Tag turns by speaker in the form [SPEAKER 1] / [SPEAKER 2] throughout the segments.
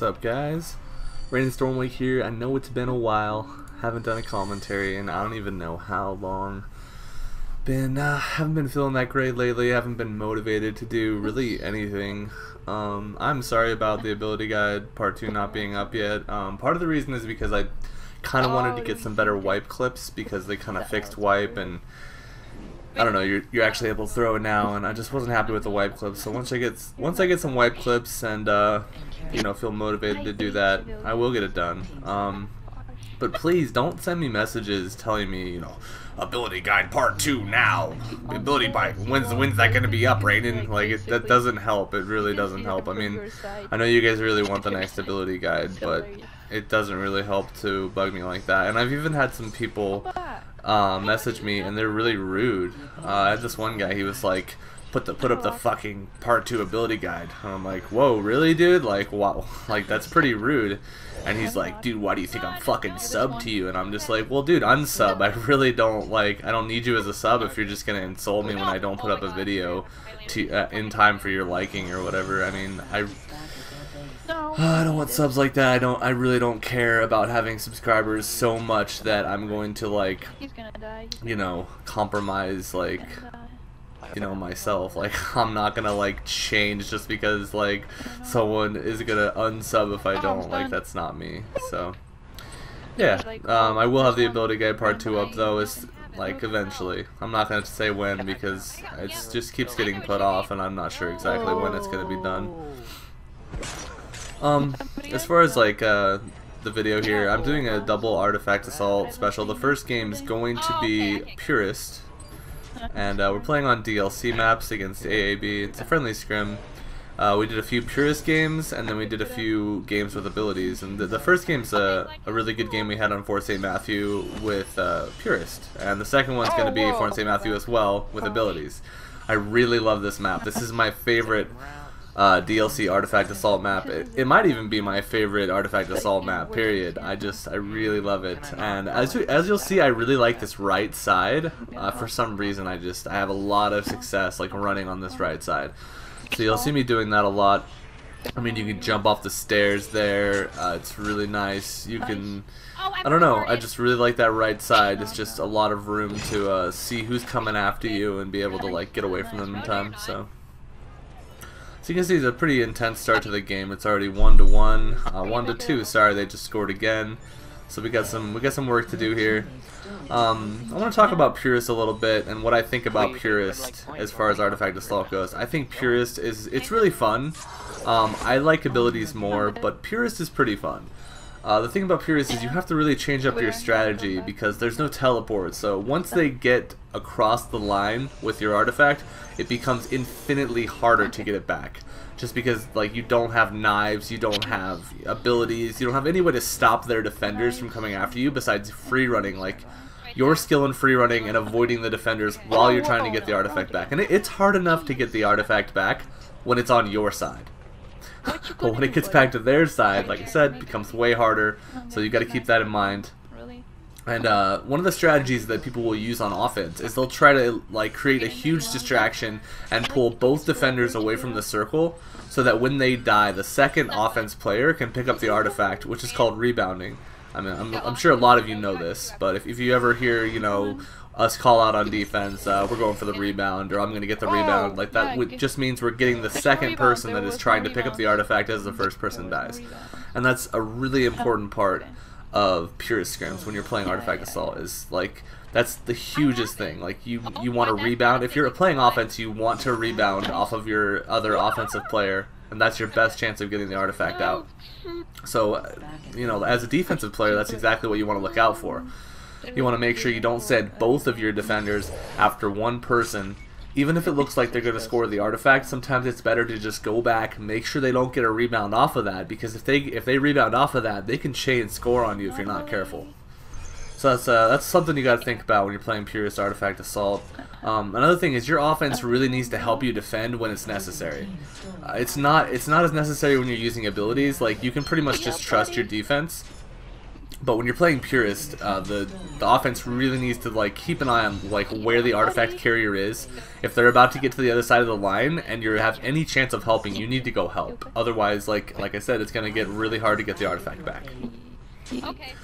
[SPEAKER 1] What's up, guys? RaininStormwake here. I know it's been a while. Haven't done a commentary and I don't even know how long. Haven't been feeling that great lately. Haven't been motivated to do really anything. I'm sorry about the ability guide part 2 not being up yet. Part of the reason is because I kind of wanted to get some better wipe clips because they kind of fixed wipe, and I don't know, you're actually able to throw it now, and I just wasn't happy with the wipe clips. So once I get some wipe clips and you know, feel motivated to do that, I will get it done. But please don't send me messages telling me, you know, ability guide part 2 now. Ability by when's that gonna be up, Rainin? Like that doesn't help. It really doesn't help. I mean, I know you guys really want the next ability guide, but it doesn't really help to bug me like that. And I've even had some people message me and they're really rude. I had this one guy, he was like, put up the fucking part 2 ability guide. And I'm like, whoa, really, dude? Like, wow, like that's pretty rude. And he's like, dude, why do you think I'm fucking sub to you? And I'm just like, well, dude, unsub. I really don't, like, I don't need you as a sub if you're just gonna insult me when I don't put up a video in time for your liking or whatever. I mean, I don't want subs like that. I really don't care about having subscribers so much that I'm going to, like, you know, compromise, like, you know, myself. Like, I'm not gonna, like, change just because, like, someone is gonna unsub if I don't. Like, that's not me. So yeah, I will have the ability guide part 2 up though, is like eventually. I'm not gonna say when because it just keeps getting put off and I'm not sure exactly when it's gonna be done. As far as like the video here, I'm doing a double artifact assault special. The first game is going to be Purist, and we're playing on DLC maps against AAB. It's a friendly scrim. We did a few Purist games, and then we did a few games with abilities. And the first game's a really good game we had on Fort St. Matthew with Purist, and the second one's going to be Fort St. Matthew as well with abilities. I really love this map. This is my favorite DLC artifact assault map. It might even be my favorite artifact assault map, period. I really love it. And as you'll see, I really like this right side. For some reason I have a lot of success like running on this right side, so you'll see me doing that a lot. I mean, you can jump off the stairs there. It's really nice. You can, I don't know, I just really like that right side. It's just a lot of room to see who's coming after you and be able to like get away from them in time. So you can see it's a pretty intense start to the game. It's already 1-1, 1-2. Sorry, they just scored again. So we got some work to do here. I want to talk about Purist a little bit and what I think about Purist as far as artifact assault goes. I think Purist it's really fun. I like abilities more, but Purist is pretty fun. The thing about Purist is you have to really change up your strategy because there's no teleport. So once they get across the line with your artifact, it becomes infinitely harder to get it back. Just because, like, you don't have knives, you don't have abilities, you don't have any way to stop their defenders from coming after you besides free running. Like, your skill in free running and avoiding the defenders while you're trying to get the artifact back. And it's hard enough to get the artifact back when it's on your side. But when it gets back to their side, like I said, it becomes way harder, so you got to keep that in mind. And one of the strategies that people will use on offense is they'll try to like create a huge distraction and pull both defenders away from the circle so that when they die, the second offense player can pick up the artifact, which is called rebounding. I mean, I'm sure a lot of you know this, but if you ever hear, you know, us call out on defense, we're going for the rebound, or I'm going to get the rebound, like that just means we're getting the second person that is trying to pick up the artifact as the first person dies. And that's a really important part of Purist scrims when you're playing artifact assault, is like that's the hugest thing. Like you want to rebound. If you're playing offense, you want to rebound off of your other offensive player, and that's your best chance of getting the artifact out. So you know, as a defensive player, that's exactly what you want to look out for. You want to make sure you don't send both of your defenders after one person. Even if it looks like they're going to score the artifact, sometimes it's better to just go back, make sure they don't get a rebound off of that, because if they rebound off of that, they can chain score on you if you're not careful. So that's something you got to think about when you're playing Purist artifact assault. Another thing is your offense really needs to help you defend when it's necessary. It's not as necessary when you're using abilities. Like, you can pretty much just trust your defense. But when you're playing Purist, the offense really needs to like keep an eye on like where the artifact carrier is. If they're about to get to the other side of the line and you have any chance of helping, you need to go help. Otherwise, like I said, it's gonna get really hard to get the artifact back.
[SPEAKER 2] Okay,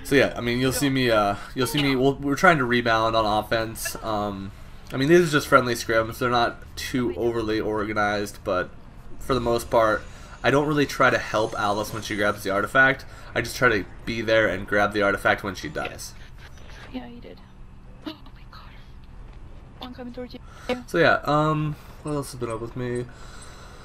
[SPEAKER 1] so yeah, I mean, you'll see me. We're trying to rebound on offense. I mean, these are just friendly scrims. They're not too overly organized, but for the most part, I don't really try to help Alice when she grabs the artifact. I just try to be there and grab the artifact when she dies.
[SPEAKER 2] Yeah, you did. Oh my god. One coming towards you.
[SPEAKER 1] So yeah, what else has been up with me?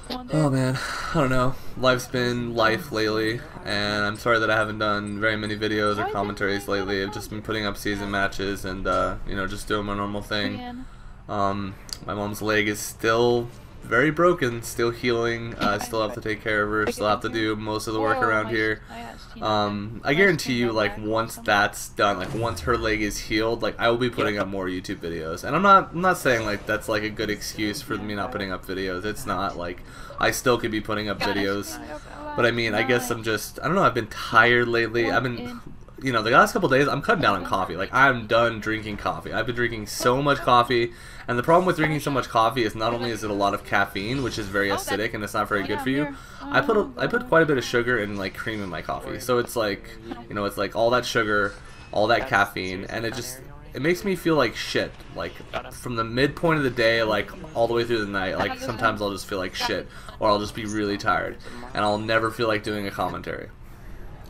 [SPEAKER 1] Oh man, I don't know. Life's been life lately, and I'm sorry that I haven't done very many videos or commentaries lately. I've just been putting up season matches and, you know, just doing my normal thing. My mom's leg is still very broken, still healing. I still have to take care of her, still have to do most of the work around here. I guarantee you, like, once that's done, like, once her leg is healed, like, I will be putting up more YouTube videos. And I'm not saying, like, that's, like, a good excuse for me not putting up videos. It's not, like, I still could be putting up videos. But, I mean, I guess I don't know, I've been tired lately. I've been, you know, the last couple days, I'm cutting down on coffee. Like, I'm done drinking coffee. I've been drinking so much coffee. And the problem with drinking so much coffee is not only is it a lot of caffeine, which is very acidic and it's not very good for you. I put quite a bit of sugar and like cream in my coffee, so it's like, you know, it's like all that sugar, all that caffeine, and it makes me feel like shit. Like from the midpoint of the day, like all the way through the night. Like sometimes I'll just feel like shit, or I'll just be really tired, and I'll never feel like doing a commentary.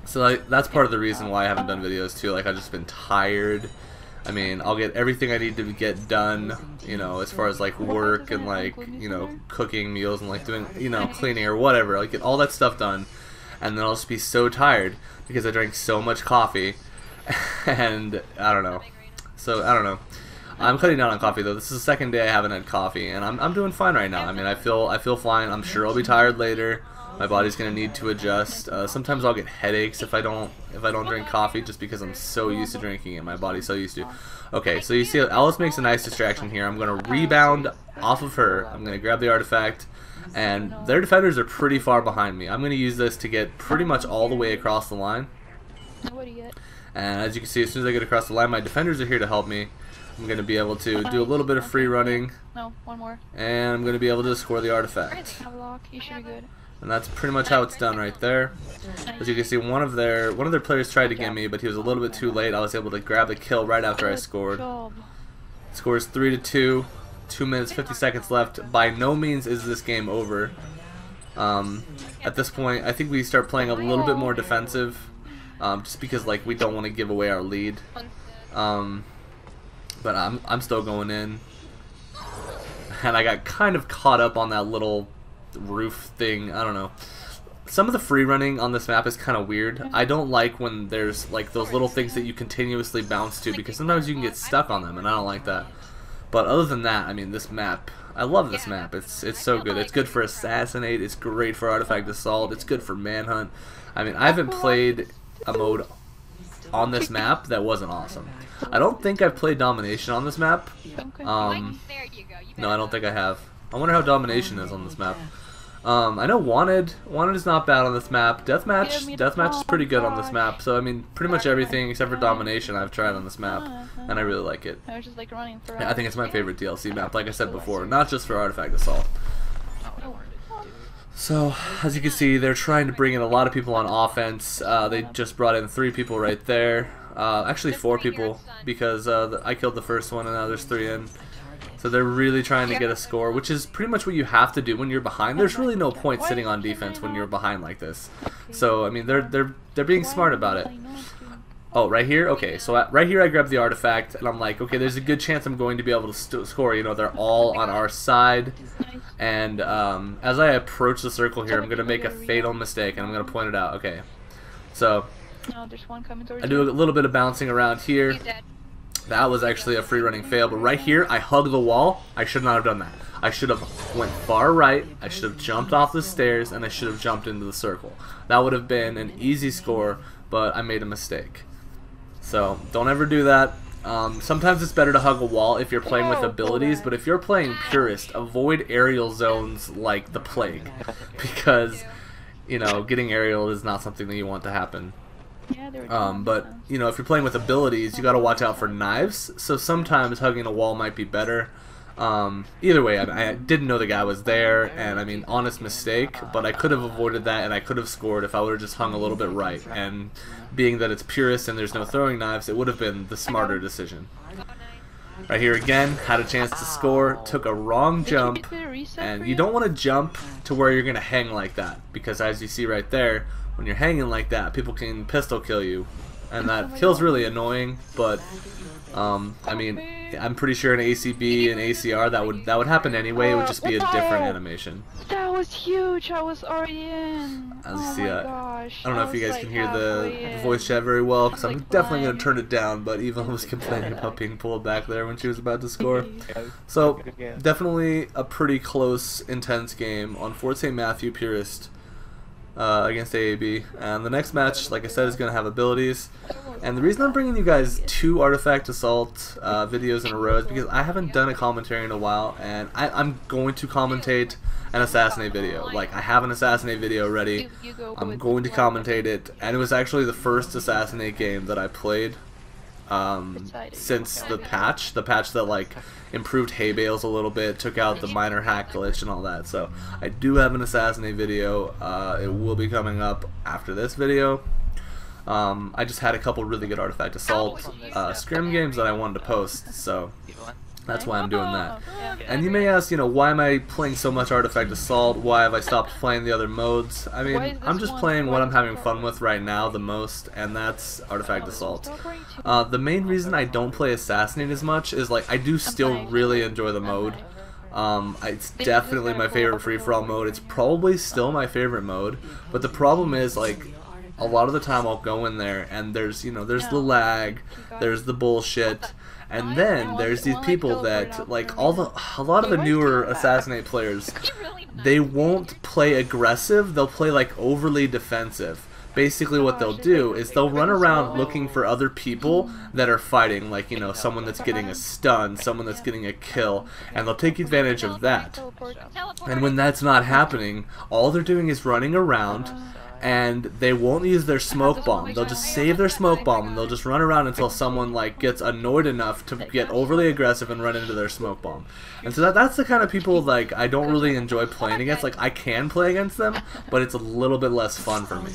[SPEAKER 1] So like, that's part of the reason why I haven't done videos too. Like I've just been tired. I mean, I'll get everything I need to get done, you know, as far as like work and like, you know, cooking meals and like doing, you know, cleaning or whatever. Like get all that stuff done, and then I'll just be so tired because I drank so much coffee, and I don't know. So I don't know. I'm cutting down on coffee though. This is the second day I haven't had coffee, and I'm doing fine right now. I mean, I feel fine. I'm sure I'll be tired later. My body's gonna need to adjust. Sometimes I'll get headaches if I don't drink coffee, just because I'm so used to drinking it. My body's so used to. Okay, so you see, Alice makes a nice distraction here. I'm gonna rebound off of her. I'm gonna grab the artifact, and their defenders are pretty far behind me. I'm gonna use this to get pretty much all the way across the line. And as you can see, as soon as I get across the line, my defenders are here to help me. I'm gonna be able to do a little bit of free running.
[SPEAKER 2] No, one more.
[SPEAKER 1] And I'm gonna be able to score the artifact.
[SPEAKER 2] You should be good.
[SPEAKER 1] And that's pretty much how it's done right there. As you can see, one of their players tried to get me, but he was a little bit too late. I was able to grab the kill right after I scored. Scores 3-2. 2 minutes 50 seconds left. By no means is this game over. At this point, I think we start playing a little bit more defensive, just because like we don't want to give away our lead. But I'm still going in, and I got kind of caught up on that little roof thing. I don't know. Some of the free running on this map is kind of weird. I don't like when there's like those little things that you continuously bounce to, because sometimes you can get stuck on them, and I don't like that. But other than that, I mean, this map, I love this map. It's so good. It's good for Assassinate. It's great for Artifact Assault. It's good for Manhunt. I mean, I haven't played a mode on this map that wasn't awesome. I don't think I've played Domination on this map. No, I don't think I have. I wonder how Domination is on this map. I know Wanted is not bad on this map. Deathmatch is pretty good on this map. So I mean, pretty much everything except for Domination I've tried on this map, and I really like it.
[SPEAKER 2] I was just like running for.
[SPEAKER 1] I think it's my favorite DLC map, like I said before, not just for Artifact Assault. So as you can see, they're trying to bring in a lot of people on offense. They just brought in 3 people right there. Actually 4 people, because I killed the first one, and now there's 3 in. So they're really trying to get a score, which is pretty much what you have to do when you're behind. There's really no point sitting on defense when you're behind like this. So I mean, they're being smart about it. Oh, right here? Okay, so right here I grab the artifact, and I'm like, okay, there's a good chance I'm going to be able to score. You know, they're all on our side. And as I approach the circle here, I'm going to make a fatal mistake, and I'm going to point it out. Okay, so I do a little bit of bouncing around here. That was actually a free running fail, but right here, I hug the wall. I should not have done that. I should have went far right, I should have jumped off the stairs, and I should have jumped into the circle. That would have been an easy score, but I made a mistake. So, don't ever do that. Sometimes it's better to hug a wall if you're playing with abilities, but if you're playing Purist, avoid aerial zones like the plague, because, you know, getting aerial is not something that you want to happen.
[SPEAKER 2] Yeah, they were doing
[SPEAKER 1] But
[SPEAKER 2] defense.
[SPEAKER 1] you know, if you're playing with abilities, you got to watch out for knives. So sometimes hugging a wall might be better. Either way, I didn't know the guy was there, and I mean, honest mistake, but I could have avoided that, and I could have scored if I would have just hung a little bit right. And being that it's Purist and there's no throwing knives, it would have been the smarter decision. Right here again, had a chance to score, took a wrong jump, and you don't want to jump to where you're going to hang like that, because as you see right there, when you're hanging like that, people can pistol kill you, and that kill's really annoying, but I mean, I'm pretty sure in ACB and ACR that would happen anyway. It would just be a different animation.
[SPEAKER 2] That was huge. I was already in.
[SPEAKER 1] As you see,
[SPEAKER 2] Gosh.
[SPEAKER 1] I don't know if you guys can hear the voice chat very well, because I'm definitely going to turn it down, but Eva was complaining about being pulled back there when she was about to score. So, definitely a pretty close, intense game on Fort St. Matthew Purist against AAB. And the next match, like I said, is going to have abilities. And the reason I'm bringing you guys 2 Artifact Assault videos in a row is because I haven't done a commentary in a while, and I'm going to commentate an Assassinate video. Like, I have an Assassinate video ready. I'm going to commentate it, and it was actually the first Assassinate game that I played since the patch that like improved hay bales a little bit, took out the minor hack glitch and all that. So I do have an Assassinate video. It will be coming up after this video. I just had a couple really good Artifact Assault scrim games that I wanted to post, so that's why I'm doing that. And you may ask, you know, why am I playing so much Artifact Assault? Why have I stopped playing the other modes? I mean, I'm just playing what I'm having fun with right now the most, and that's Artifact Assault. The main reason I don't play Assassinate as much is, like, I do still really enjoy the mode. It's definitely my favorite free-for-all mode. It's probably still my favorite mode, but the problem is, like, a lot of the time I'll go in there and there's, you know, there's the lag, there's the bullshit, and then there's these people that, like, a lot of the newer Assassinate players, they won't play aggressive, they'll play, like, overly defensive. Basically what they'll do is they'll run around looking for other people that are fighting, like, you know, someone that's getting a stun, someone that's getting a kill, and they'll take advantage of that. And when that's not happening, all they're doing is running around, and they won't use their smoke bomb. They'll just save their smoke bomb, and they'll just run around until someone, like, gets annoyed enough to get overly aggressive and run into their smoke bomb. And so that's the kind of people, like, I don't really enjoy playing against. Like, I can play against them, but it's a little bit less fun for me.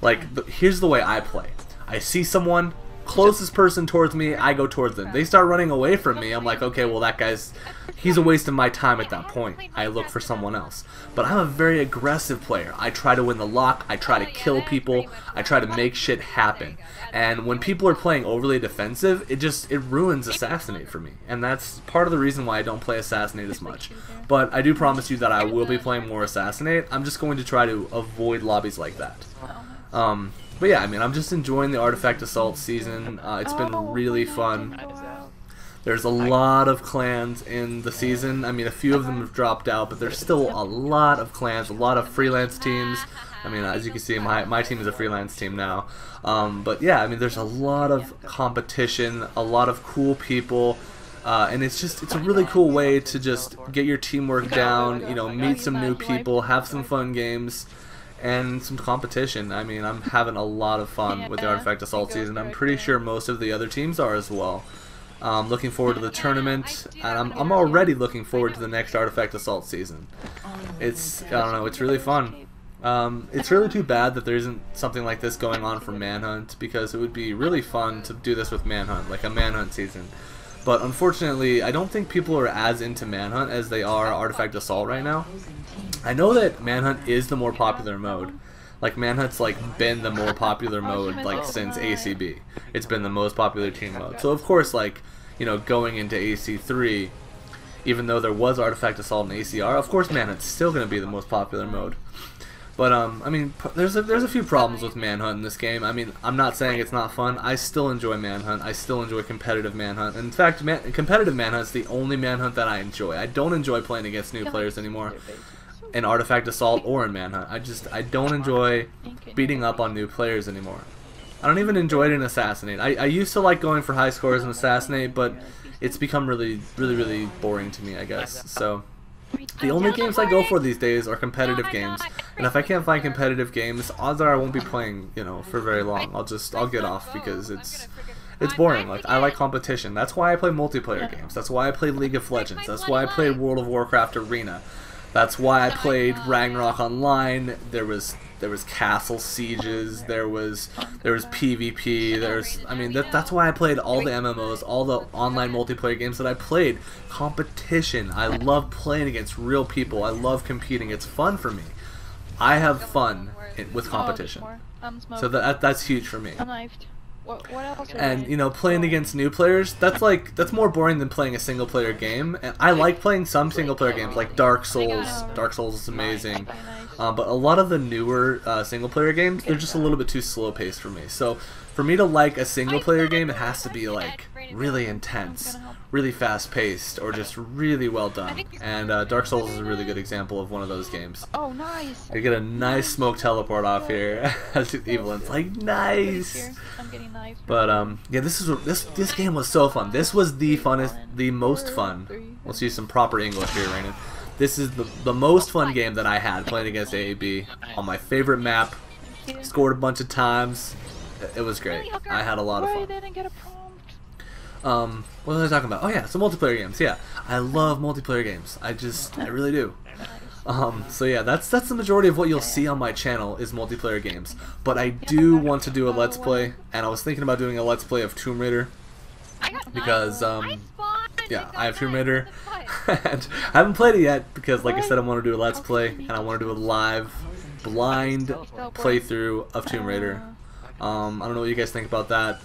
[SPEAKER 1] Like, here's the way I play. I see someone, closest person towards me, I go towards them. They start running away from me, I'm like, okay, well, that guy's, he's a waste of my time at that point. I look for someone else. But I'm a very aggressive player. I try to win the lock, I try to kill people, I try to make shit happen. And when people are playing overly defensive, it ruins Assassinate for me. And that's part of the reason why I don't play Assassinate as much. But I do promise you that I will be playing more Assassinate. I'm just going to try to avoid lobbies like that. But yeah, I mean, I'm just enjoying the Artifact Assault season. It's been really fun. There's a lot of clans in the season. I mean, a few of them have dropped out, but there's still a lot of clans, a lot of freelance teams. I mean, as you can see, my team is a freelance team now. But yeah, I mean, there's a lot of competition, a lot of cool people. And it's a really cool way to just get your teamwork down, you know, meet some new people, have some fun games, and some competition. I mean, I'm having a lot of fun with the Artifact Assault season. I'm pretty sure most of the other teams are as well. Looking forward to the tournament, and I'm already looking forward to the next Artifact Assault season. I don't know, it's really fun. It's really too bad that there isn't something like this going on for Manhunt, because it would be really fun to do this with Manhunt, like a Manhunt season. But unfortunately, I don't think people are as into Manhunt as they are Artifact Assault right now. I know that Manhunt is the more popular mode. Like, Manhunt's, like, been the more popular mode, like, since ACB. It's been the most popular team mode. So, of course, like, you know, going into AC3, even though there was Artifact Assault in ACR, of course Manhunt's still going to be the most popular mode. But, I mean, there's a few problems with Manhunt in this game. I mean, I'm not saying it's not fun. I still enjoy Manhunt. I still enjoy competitive Manhunt. In fact, competitive Manhunt's the only Manhunt that I enjoy. I don't enjoy playing against new players anymore in Artifact Assault or in Manhunt. I don't enjoy beating up on new players anymore. I don't even enjoy it in Assassinate. I used to like going for high scores in Assassinate, but it's become really boring to me, I guess. So, The only games I go for these days are competitive games, and if I can't find competitive games, odds are I won't be playing, you know, for very long. I'll get off because it's boring. Like, I like competition. That's why I play multiplayer games. That's why I play League of Legends. That's why I played World of Warcraft Arena. That's why I played Ragnarok Online. There was castle sieges. There was PvP. I mean, that's why I played all the MMOs, all the online multiplayer games that I played. Competition. I love playing against real people. I love competing. It's fun for me. I have fun with competition. So that's huge for me.
[SPEAKER 2] What else?
[SPEAKER 1] And you know, playing against new players, that's more boring than playing a single player game. And I like playing some single player games like Dark Souls. Dark Souls is amazing. But a lot of the newer single player games, they're just a little bit too slow paced for me. So for me to like a single player game, it has to be like really intense, really fast paced, or just really well done. And Dark Souls is a really good example of one of those games.
[SPEAKER 2] Oh, nice.
[SPEAKER 1] I get a nice smoke teleport off here. As Evelyn's like, nice.
[SPEAKER 2] I'm getting knifed.
[SPEAKER 1] But yeah, this game was so fun. This was the funnest, the most fun. Let's use some proper English here, Rainin. This is the most fun game that I had playing against AAB on my favorite map. Scored a bunch of times. It was great. I had a lot of fun. What was I talking about? Oh yeah, some multiplayer games. Yeah, I love multiplayer games. I really do. So yeah, that's the majority of what you'll see on my channel is multiplayer games. But I do want to do a Let's Play, and I was thinking about doing a Let's Play of Tomb Raider because yeah, I have Tomb Raider, and I haven't played it yet because, like I said, I want to do a Let's Play, and I want to do a live, blind playthrough of Tomb Raider. I don't know what you guys think about that.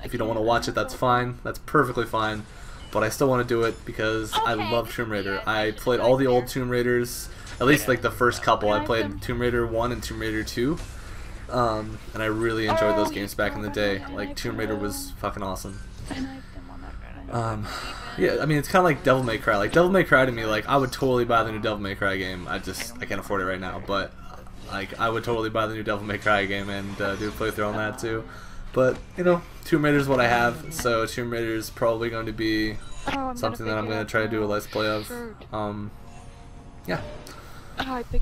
[SPEAKER 1] If you don't want to watch it, that's fine. That's perfectly fine. But I still want to do it because I love Tomb Raider. I played all the old Tomb Raiders, at least like the first couple. I played Tomb Raider 1 and Tomb Raider 2. And I really enjoyed those games back in the day. Like, Tomb Raider was fucking awesome. Yeah, I mean, it's kind of like Devil May Cry. Like, Devil May Cry to me, like, I would totally buy the new Devil May Cry game. I can't afford it right now, but like, I would totally buy the new Devil May Cry game and do a playthrough on that too. But, you know, Tomb Raider is what I have, so Tomb Raider is probably going to be something that I'm going to try to do a Let's Play of. Yeah.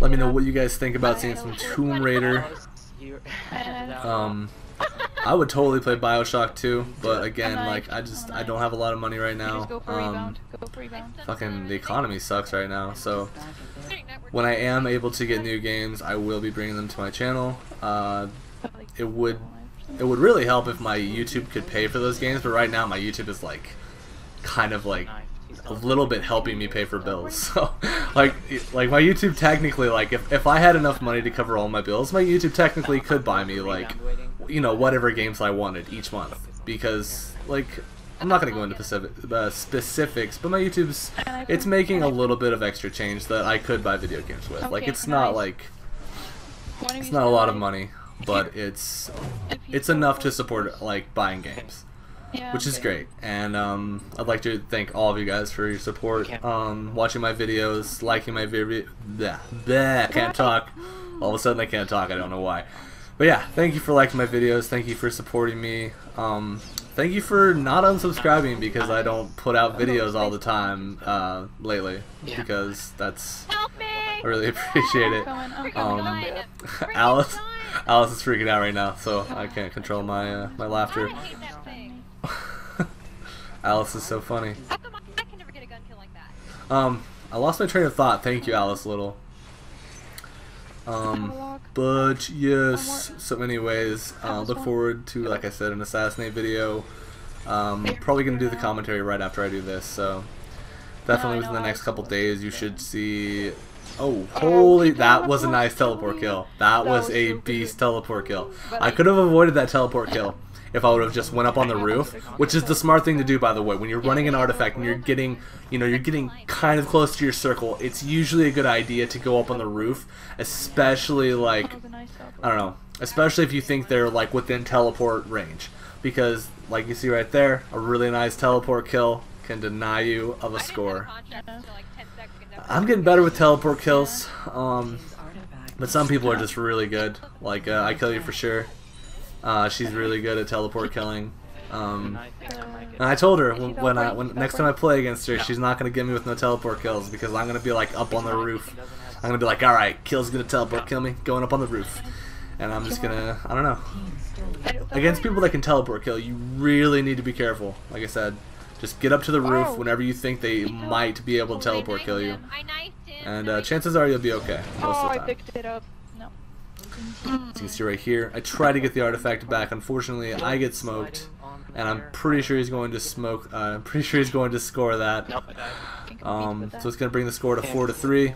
[SPEAKER 1] Let me know what you guys think about seeing some Tomb Raider. I would totally play BioShock 2, but again, like, I don't have a lot of money right now. Fucking the economy sucks right now, so when I am able to get new games, I will be bringing them to my channel. It would really help if my YouTube could pay for those games, but right now my YouTube is like kind of like a little bit helping me pay for bills. So like my YouTube technically, like if I had enough money to cover all my bills, my YouTube technically could buy me, like, you know, whatever games I wanted each month, because like I'm not gonna go into specifics, but my YouTube's it's making a little bit of extra change that I could buy video games with. Like, it's not like it's not a lot of money, but it's enough to support like buying games, which is great. And I'd like to thank all of you guys for your support, watching my videos, liking my video. Can't talk. All of a sudden I can't talk. I don't know why. But yeah, thank you for liking my videos. Thank you for supporting me. Thank you for not unsubscribing because I don't put out videos all the time lately, because I really appreciate it. Alice is freaking out right now, so I can't control my my laughter. Alice is so funny. I lost my train of thought. Thank you, Alice Little. But yes, so anyways, look forward to, like I said, an Assassinate video. Probably gonna do the commentary right after I do this, so definitely within the next couple days you should see. Oh, holy, that was a nice teleport kill. That was a beast teleport kill. I could have avoided that teleport kill if I would have just went up on the roof, which is the smart thing to do, by the way. When you're running an artifact and you're getting, you know, you're getting kind of close to your circle, it's usually a good idea to go up on the roof, especially like, I don't know, especially if you think they're like within teleport range, because like you see right there, a really nice teleport kill can deny you of a score. I'm getting better with teleport kills, but some people are just really good. Like I kill you for sure. She's really good at teleport killing. And I told her when next time I play against her, she's not gonna get me with no teleport kills because I'm gonna be like up on the roof. I'm gonna be like, all right, Kill's gonna teleport kill me, going up on the roof, and I'm just gonna, I don't know. Against people that can teleport kill, you really need to be careful. Like I said, just get up to the roof whenever you think they might be able to teleport kill you, and chances are you'll be okay most of the time.
[SPEAKER 2] I picked it up. No.
[SPEAKER 1] As you can see right here, I try to get the artifact back. Unfortunately, I get smoked, and I'm pretty sure he's going to smoke. I'm pretty sure he's going to score that. So it's going to bring the score to 4-3,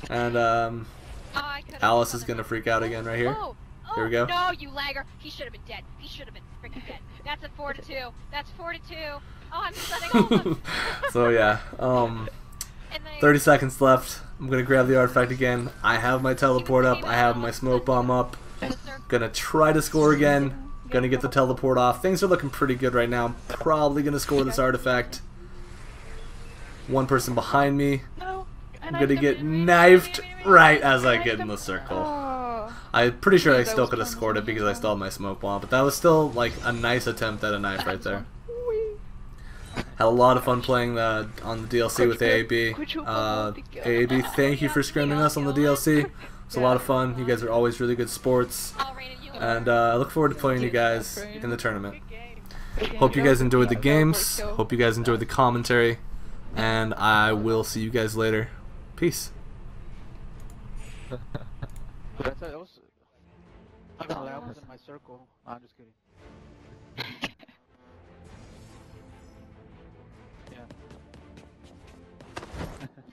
[SPEAKER 1] and Alice is going to freak out again right here. Here we go.
[SPEAKER 3] No, you lagger! He should have been dead. He should have been freaking dead. That's a 4-2. That's 4-2. Oh, I'm setting all of them.
[SPEAKER 1] So yeah, 30 seconds left. I'm gonna grab the artifact again. I have my teleport up. I have my smoke bomb up. Gonna try to score again. Gonna get the teleport off. Things are looking pretty good right now. I'm probably gonna score this artifact. One person behind me. I'm gonna get knifed right as I get in the circle. I'm pretty sure I still could have scored it because I still had my smoke bomb, but that was still like a nice attempt at a knife right there. Had a lot of fun playing on the DLC with AAB. AAB, thank you for scrimming us on the DLC. It's a lot of fun. You guys are always really good sports, and I look forward to playing you guys in the tournament. Hope you guys enjoyed the games. Hope you guys enjoyed the commentary, and I will see you guys later. Peace.
[SPEAKER 4] I'm not allowed in my circle. No, I'm just kidding.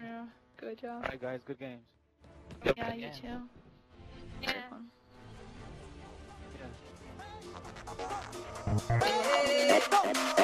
[SPEAKER 2] Yeah, good job.
[SPEAKER 4] Alright guys, good games.
[SPEAKER 2] Yeah, you too.
[SPEAKER 3] Yeah.
[SPEAKER 4] Yeah.